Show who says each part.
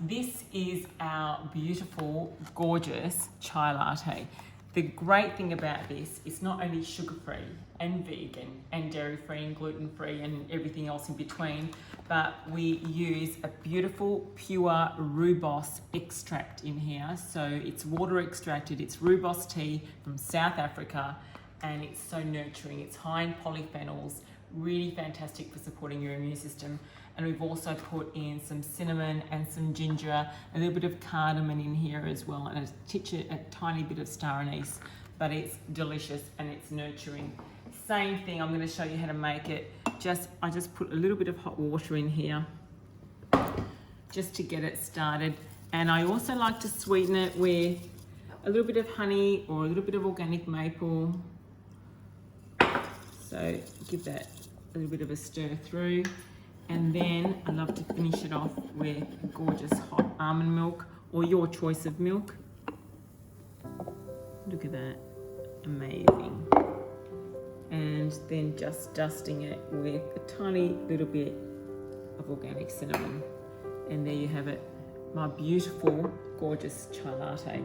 Speaker 1: This is our beautiful, gorgeous chai latte. The great thing about this, it's not only sugar-free and vegan and dairy-free and gluten-free and everything else in between, but we use a beautiful, pure rooibos extract in here. So it's water extracted, it's rooibos tea from South Africa, and it's so nurturing. It's high in polyphenols, really fantastic for supporting your immune system. And we've also put in some cinnamon and some ginger, a little bit of cardamom in here as well, and a tiny bit of star anise, but it's delicious and it's nurturing. Same thing, I'm going to show you how to make it. I just put a little bit of hot water in here just to get it started. And I also like to sweeten it with a little bit of honey or a little bit of organic maple. So give that a little bit of a stir through. And then I love to finish it off with gorgeous hot almond milk or your choice of milk. Look at that, amazing. And then just dusting it with a tiny little bit of organic cinnamon. And there you have it, my beautiful, gorgeous chai latte.